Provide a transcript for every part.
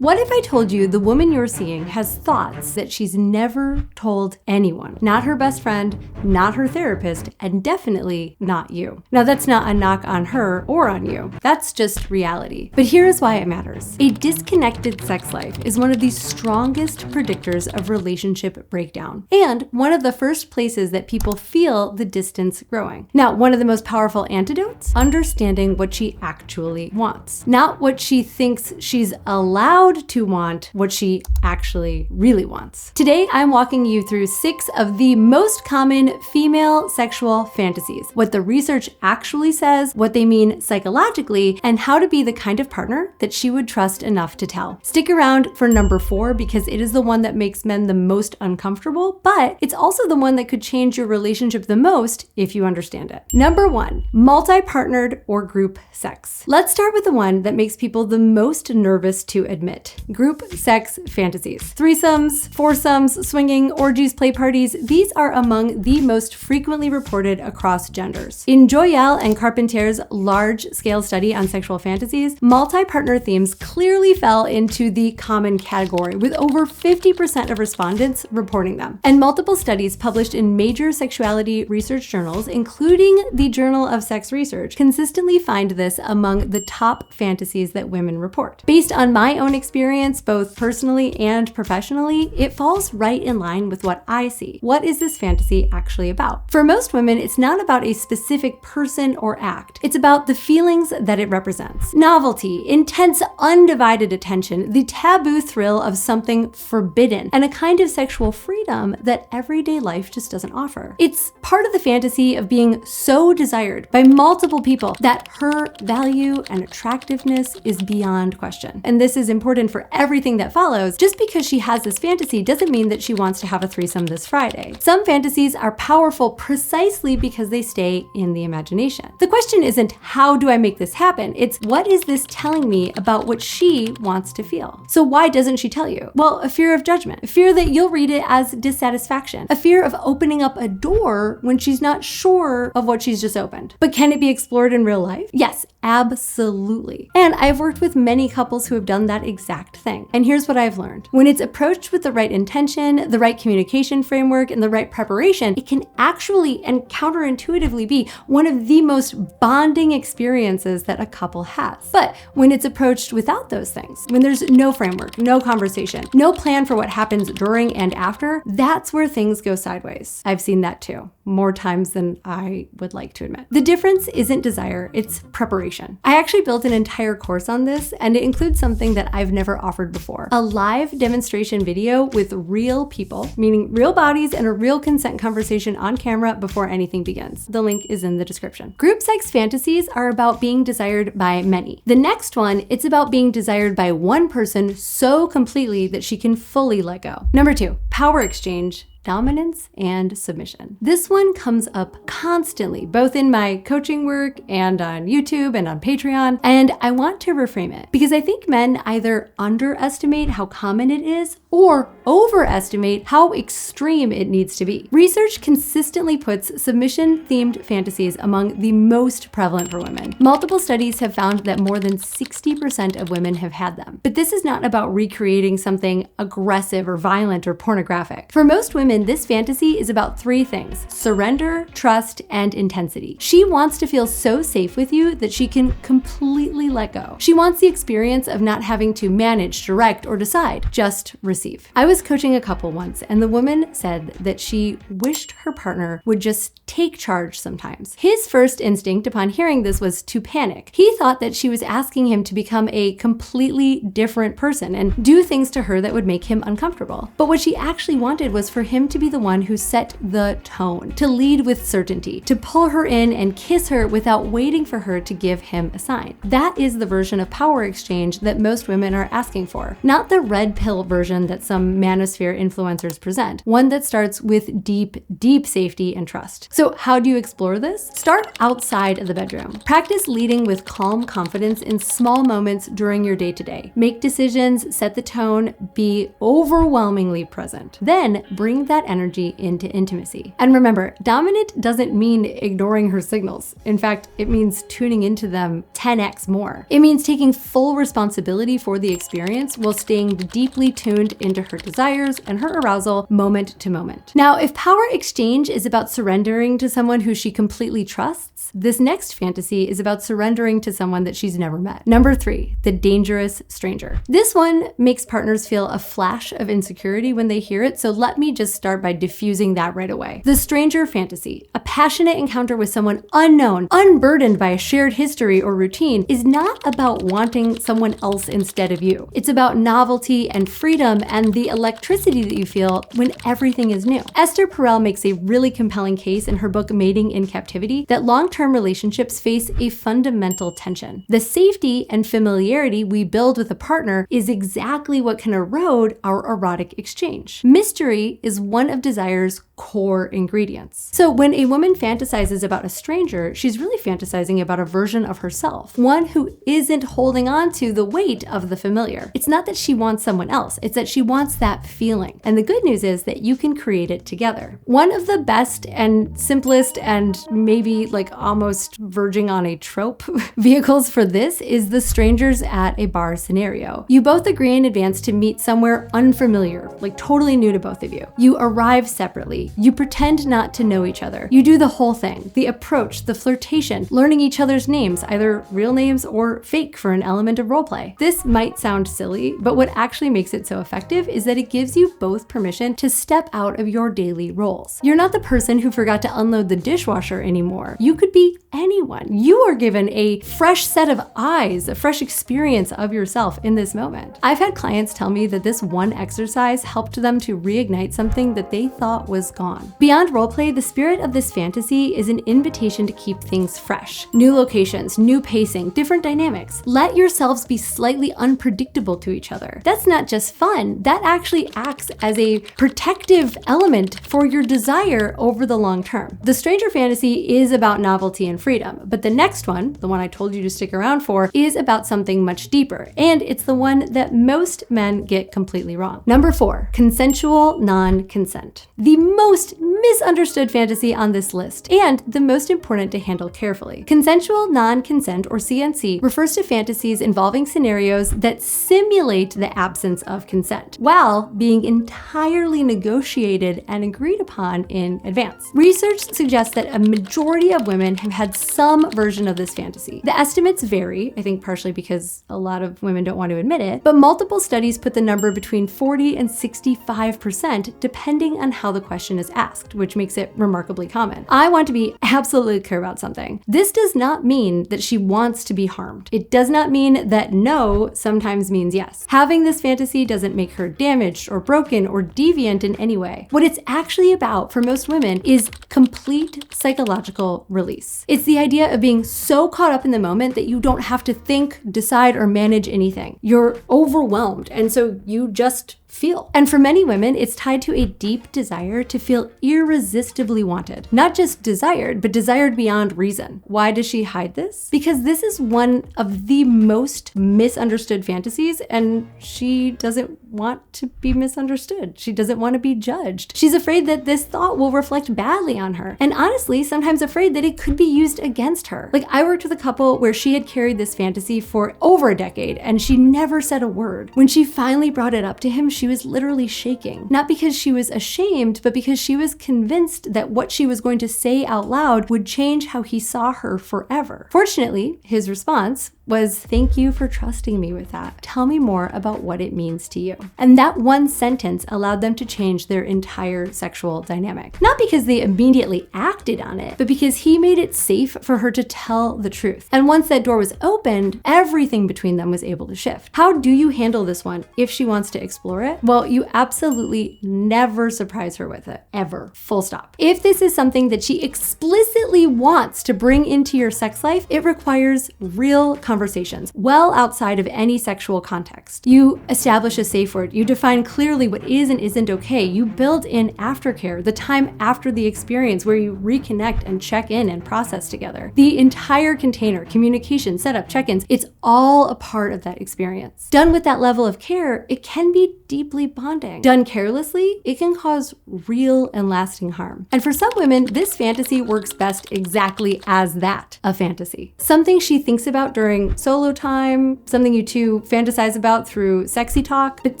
What if I told you the woman you're seeing has thoughts that she's never told anyone? Not her best friend, not her therapist, and definitely not you. Now, that's not a knock on her or on you. That's just reality. But here is why it matters. A disconnected sex life is one of the strongest predictors of relationship breakdown, and one of the first places that people feel the distance growing. Now, one of the most powerful antidotes? Understanding what she actually wants. Not what she thinks she's allowed to want, what she actually really wants. Today, I'm walking you through 6 of the most common female sexual fantasies, what the research actually says, what they mean psychologically, and how to be the kind of partner that she would trust enough to tell. Stick around for number 4 because it is the one that makes men the most uncomfortable, but it's also the one that could change your relationship the most if you understand it. Number 1, multi-partnered or group sex. Let's start with the one that makes people the most nervous to admit. Group sex fantasies. Threesomes, foursomes, swinging, orgies, play parties, these are among the most frequently reported across genders. In Joyelle and Carpenter's large-scale study on sexual fantasies, multi-partner themes clearly fell into the common category, with over 50% of respondents reporting them. And multiple studies published in major sexuality research journals, including the Journal of Sex Research, consistently find this among the top fantasies that women report. Based on my own experience, both personally and professionally, it falls right in line with what I see. What is this fantasy actually about? For most women, it's not about a specific person or act. It's about the feelings that it represents. Novelty, intense, undivided attention, the taboo thrill of something forbidden, and a kind of sexual freedom that everyday life just doesn't offer. It's part of the fantasy of being so desired by multiple people that her value and attractiveness is beyond question. And this is important for everything that follows. Just because she has this fantasy doesn't mean that she wants to have a threesome this Friday. Some fantasies are powerful precisely because they stay in the imagination. The question isn't, how do I make this happen? It's, what is this telling me about what she wants to feel? So why doesn't she tell you? Well, a fear of judgment, a fear that you'll read it as dissatisfaction, a fear of opening up a door when she's not sure of what she's just opened. But can it be explored in real life? Yes, absolutely. And I've worked with many couples who have done that exact thing. And here's what I've learned. When it's approached with the right intention, the right communication framework, and the right preparation, it can actually and counterintuitively be one of the most bonding experiences that a couple has. But when it's approached without those things, when there's no framework, no conversation, no plan for what happens during and after, that's where things go sideways. I've seen that too, more times than I would like to admit. The difference isn't desire, it's preparation. I actually built an entire course on this, and it includes something that I've never offered before. A live demonstration video with real people, meaning real bodies, and a real consent conversation on camera before anything begins. The link is in the description. Group sex fantasies are about being desired by many. The next one, it's about being desired by one person so completely that she can fully let go. Number 2, power exchange, dominance, and submission. This one comes up constantly, both in my coaching work and on YouTube and on Patreon, and I want to reframe it because I think men either underestimate how common it is or overestimate how extreme it needs to be. Research consistently puts submission-themed fantasies among the most prevalent for women. Multiple studies have found that more than 60% of women have had them. But this is not about recreating something aggressive or violent or pornographic. For most women, this fantasy is about 3 things: surrender, trust, and intensity. She wants to feel so safe with you that she can completely let go. She wants the experience of not having to manage, direct, or decide, just receive. I was coaching a couple once, and the woman said that she wished her partner would just take charge sometimes. His first instinct upon hearing this was to panic. He thought that she was asking him to become a completely different person and do things to her that would make him uncomfortable. But what she actually wanted was for him to be the one who set the tone, to lead with certainty, to pull her in and kiss her without waiting for her to give him a sign. That is the version of power exchange that most women are asking for, not the red pill version that some manosphere influencers present, one that starts with deep, deep safety and trust. So how do you explore this? Start outside of the bedroom. Practice leading with calm confidence in small moments during your day-to-day. Make decisions, set the tone, be overwhelmingly present. consent. Then bring that energy into intimacy. And remember, dominant doesn't mean ignoring her signals. In fact, it means tuning into them 10x more. It means taking full responsibility for the experience while staying deeply tuned into her desires and her arousal moment to moment. Now, if power exchange is about surrendering to someone who she completely trusts, this next fantasy is about surrendering to someone that she's never met. Number 3, the dangerous stranger. This one makes partners feel a flash of insecurity when they hear it, so let me just start by diffusing that right away. The stranger fantasy, a passionate encounter with someone unknown, unburdened by a shared history or routine, is not about wanting someone else instead of you. It's about novelty and freedom and the electricity that you feel when everything is new. Esther Perel makes a really compelling case in her book Mating in Captivity that long-term relationships face a fundamental tension. The safety and familiarity we build with a partner is exactly what can erode our erotic exchange. Mystery is one of desire's core ingredients. So when a woman fantasizes about a stranger, she's really fantasizing about a version of herself, one who isn't holding on to the weight of the familiar. It's not that she wants someone else, it's that she wants that feeling. And the good news is that you can create it together. One of the best and simplest and maybe like almost verging on a trope vehicles for this is the strangers at a bar scenario. You both agree in advance to meet somewhere unfamiliar, like totally new to both of you. You arrive separately. You pretend not to know each other. You do the whole thing, the approach, the flirtation, learning each other's names, either real names or fake for an element of roleplay. This might sound silly, but what actually makes it so effective is that it gives you both permission to step out of your daily roles. You're not the person who forgot to unload the dishwasher anymore. You could be anyone. You are given a fresh set of eyes, a fresh experience of yourself in this moment. I've had clients tell me that this one exercise helped them to reignite something that they thought was gone. Beyond roleplay, the spirit of this fantasy is an invitation to keep things fresh. New locations, new pacing, different dynamics. Let yourselves be slightly unpredictable to each other. That's not just fun, that actually acts as a protective element for your desire over the long term. The stranger fantasy is about novelty and freedom, but the next one, the one I told you to stick around for, is about something much deeper, and it's the one that most men get completely wrong. Number 4, consensual non-consent. The most misunderstood fantasy on this list, and the most important to handle carefully. Consensual non-consent, or CNC, refers to fantasies involving scenarios that simulate the absence of consent, while being entirely negotiated and agreed upon in advance. Research suggests that a majority of women have had some version of this fantasy. The estimates vary, I think partially because a lot of women don't want to admit it, but multiple studies put the number between 40 and 65% depending on how the question is asked, which makes it remarkably common. I want to be absolutely clear about something. This does not mean that she wants to be harmed. It does not mean that no sometimes means yes. Having this fantasy doesn't make her damaged or broken or deviant in any way. What it's actually about for most women is complete psychological release. It's the idea of being so caught up in the moment that you don't have to think, decide, or manage anything. You're overwhelmed, and so you just feel. And for many women, it's tied to a deep desire to feel irresistibly wanted. Not just desired, but desired beyond reason. Why does she hide this? Because this is one of the most misunderstood fantasies, and she doesn't want to be misunderstood. She doesn't want to be judged. She's afraid that this thought will reflect badly on her, and honestly, sometimes afraid that it could be used against her. Like, I worked with a couple where she had carried this fantasy for over a decade, and she never said a word. When she finally brought it up to him, she was literally shaking. Not because she was ashamed, but because she was convinced that what she was going to say out loud would change how he saw her forever. Fortunately, his response was, "Thank you for trusting me with that. Tell me more about what it means to you." And that one sentence allowed them to change their entire sexual dynamic. Not because they immediately acted on it, but because he made it safe for her to tell the truth. And once that door was opened, everything between them was able to shift. How do you handle this one if she wants to explore it? Well, you absolutely never surprise her with it, ever. Full stop. If this is something that she explicitly wants to bring into your sex life, it requires real conversations, well outside of any sexual context. You establish a safe word. You define clearly what is and isn't okay. You build in aftercare, the time after the experience where you reconnect and check in and process together. The entire container, communication, setup, check-ins, it's all a part of that experience. Done with that level of care, it can be deeply bonding. Done carelessly, it can cause real and lasting harm. And for some women, this fantasy works best exactly as that, a fantasy. Something she thinks about during solo time, something you two fantasize about through sexy talk, but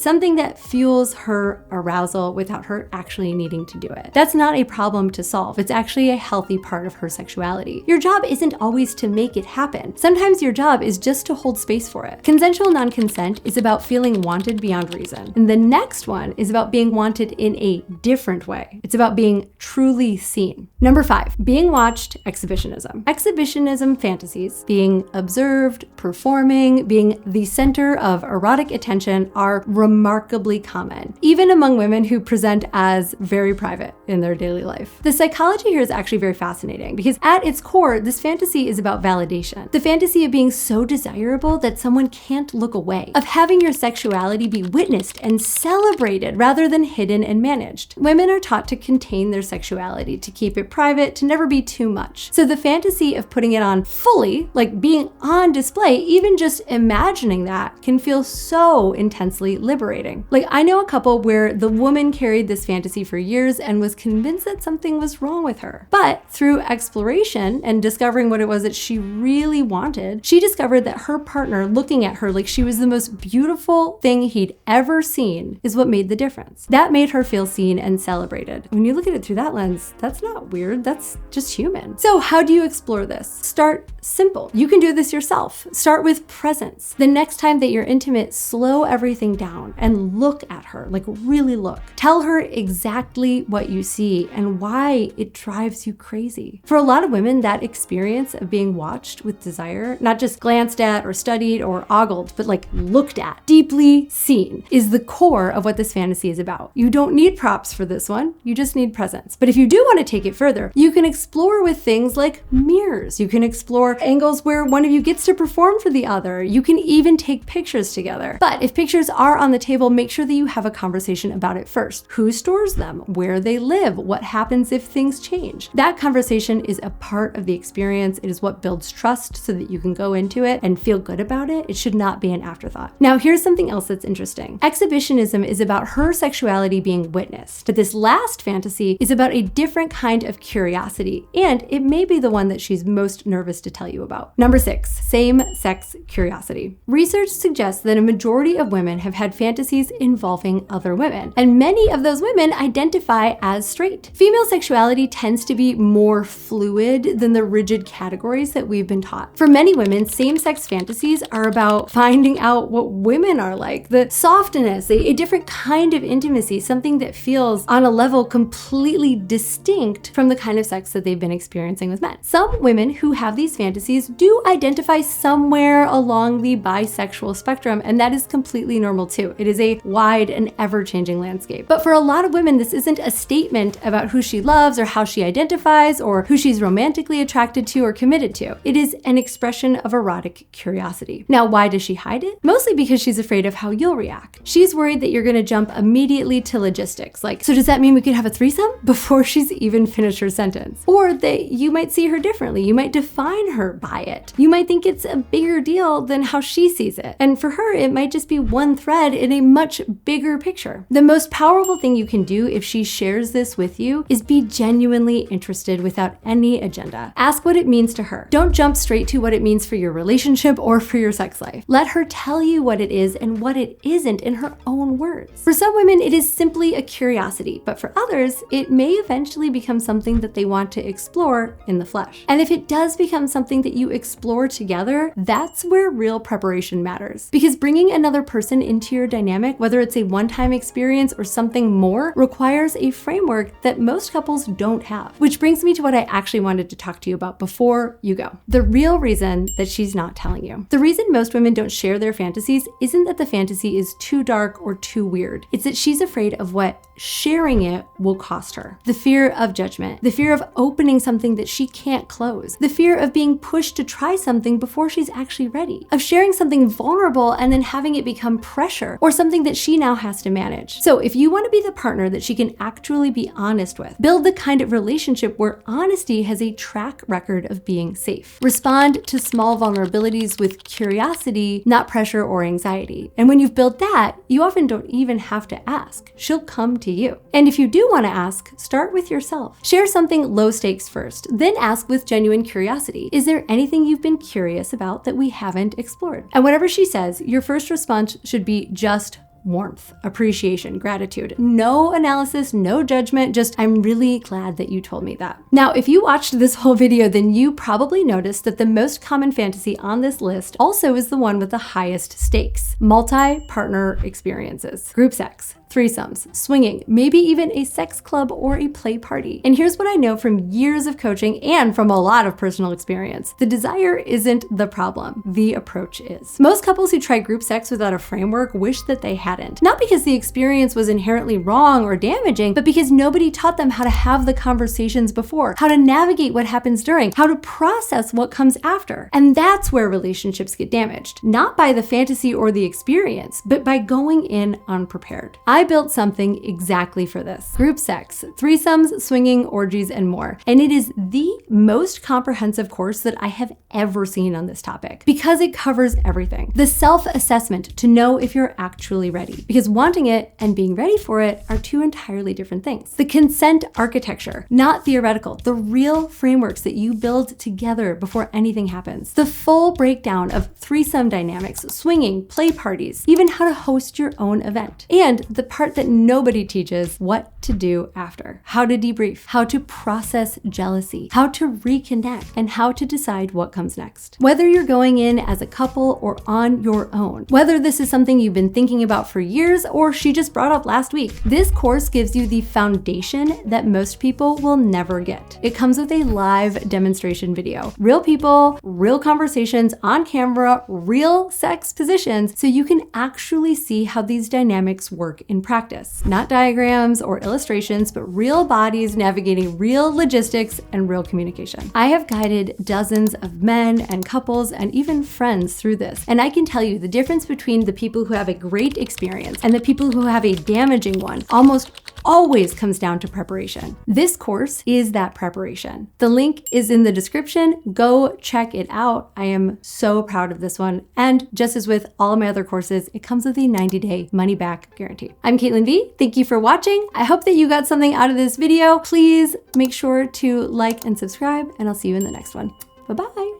something that fuels her arousal without her actually needing to do it. That's not a problem to solve. It's actually a healthy part of her sexuality. Your job isn't always to make it happen. Sometimes your job is just to hold space for it. Consensual non-consent is about feeling wanted beyond reason. And the next one is about being wanted in a different way. It's about being truly seen. Number 5, being watched exhibitionism. Exhibitionism fantasies, being observed, performing, being the center of erotic attention are remarkably common, even among women who present as very private in their daily life. The psychology here is actually very fascinating because at its core, this fantasy is about validation. The fantasy of being so desirable that someone can't look away, of having your sexuality be witnessed and celebrated rather than hidden and managed. Women are taught to contain their sexuality, to keep it private, to never be too much. So the fantasy of putting it on fully, like being on display, even just imagining that can feel so intensely liberating. Like I know a couple where the woman carried this fantasy for years and was convinced that something was wrong with her. But through exploration and discovering what it was that she really wanted, she discovered that her partner looking at her like she was the most beautiful thing he'd ever seen is what made the difference. That made her feel seen and celebrated. When you look at it through that lens, that's not weird, that's just human. So how do you explore this? Start simple. You can do this yourself. Start with presence. The next time that you're intimate, slow everything down and look at her, like really look. Tell her exactly what you see and why it drives you crazy. For a lot of women, that experience of being watched with desire, not just glanced at or studied or ogled, but like looked at, deeply seen, is the core of what this fantasy is about. You don't need props for this one, you just need presence. But if you do want to take it further, you can explore with things like mirrors. You can explore angles where one of you gets to perform for the other. You can even take pictures together. But if pictures are on the table, make sure that you have a conversation about it first. Who stores them? Where they live? What happens if things change? That conversation is a part of the experience. It is what builds trust so that you can go into it and feel good about it. It should not be an afterthought. Now, here's something else that's interesting. Exhibitionism is about her sexuality being witnessed, but this last fantasy is about a different kind of curiosity, and it may be the one that she's most nervous to tell you about. Number 6, same-sex curiosity. Research suggests that a majority of women have had fantasies involving other women, and many of those women identify as straight. Female sexuality tends to be more fluid than the rigid categories that we've been taught. For many women, same-sex fantasies are about finding out what women are like, the softness, a different kind of intimacy, something that feels on a level completely distinct from the kind of sex that they've been experiencing with men. Some women who have these fantasies do identify somewhere along the bisexual spectrum, and that is completely normal too. It is a wide and ever-changing landscape. But for a lot of women, this isn't a statement about who she loves or how she identifies or who she's romantically attracted to or committed to. It is an expression of erotic curiosity. Now, why does she hide it? Mostly because she's afraid of how you'll react. She's worried that you're gonna jump immediately to logistics, like, so does that mean we could have a threesome? Before she's even finished her sentence. Or that you might see her differently. You might define her by it. You might think it's a bigger deal than how she sees it. And for her, it might just be one thread in a much bigger picture. The most powerful thing you can do if she shares this with you is be genuinely interested without any agenda. Ask what it means to her. Don't jump straight to what it means for your relationship or for your sex life. Let her tell you what it is and what it isn't in her own words. For some women, it is simply a curiosity, but for others, it may eventually become something that they want to explore in the flesh. And if it does become something that you explore together, that's where real preparation matters. Because bringing another person into your dynamic, whether it's a one-time experience or something more, requires a framework that most couples don't have. Which brings me to what I actually wanted to talk to you about before you go. The real reason that she's not telling you. The reason most women don't share their fantasies isn't that the fantasy is too dark or too weird. It's that she's afraid of what sharing it will cost her. The fear of judgment, the fear of opening something that she can't close, the fear of being pushed to try something before she's actually ready, of sharing something vulnerable and then having it become pressure or something that she now has to manage. So if you want to be the partner that she can actually be honest with, build the kind of relationship where honesty has a track record of being safe. Respond to small vulnerabilities with curiosity, not pressure or anxiety. And when you've built that, you often don't even have to ask. She'll come to you. And if you do want to ask, start with yourself. Share something low stakes first, then ask with genuine curiosity. Is there anything you've been curious about that we haven't explored? And whatever she says, your first response should be just warmth, appreciation, gratitude. No analysis, no judgment, just I'm really glad that you told me that. Now, if you watched this whole video, then you probably noticed that the most common fantasy on this list also is the one with the highest stakes: multi-partner experiences, group sex, threesomes, swinging, maybe even a sex club or a play party. And here's what I know from years of coaching and from a lot of personal experience. The desire isn't the problem, the approach is. Most couples who try group sex without a framework wish that they hadn't. Not because the experience was inherently wrong or damaging, but because nobody taught them how to have the conversations before, how to navigate what happens during, how to process what comes after. And that's where relationships get damaged. Not by the fantasy or the experience, but by going in unprepared. I built something exactly for this. Group sex, threesomes, swinging, orgies, and more. And it is the most comprehensive course that I have ever seen on this topic because it covers everything. The self-assessment to know if you're actually ready, because wanting it and being ready for it are two entirely different things. The consent architecture, not theoretical, the real frameworks that you build together before anything happens. The full breakdown of threesome dynamics, swinging, play parties, even how to host your own event. And the part that nobody teaches: what to do after, how to debrief, how to process jealousy, how to reconnect, and how to decide what comes next. Whether you're going in as a couple or on your own, whether this is something you've been thinking about for years or she just brought up last week, this course gives you the foundation that most people will never get. It comes with a live demonstration video, real people, real conversations on camera, real sex positions, so you can actually see how these dynamics work in practice. Not diagrams or illustrations, but real bodies navigating real logistics and real communication. I have guided dozens of men and couples and even friends through this, and I can tell you the difference between the people who have a great experience and the people who have a damaging one almost always comes down to preparation. This course is that preparation. The link is in the description. Go check it out. I am so proud of this one. And just as with all of my other courses, it comes with a 90-day money-back guarantee. I'm Caitlin V. Thank you for watching. I hope that you got something out of this video. Please make sure to like and subscribe, and I'll see you in the next one. Bye-bye.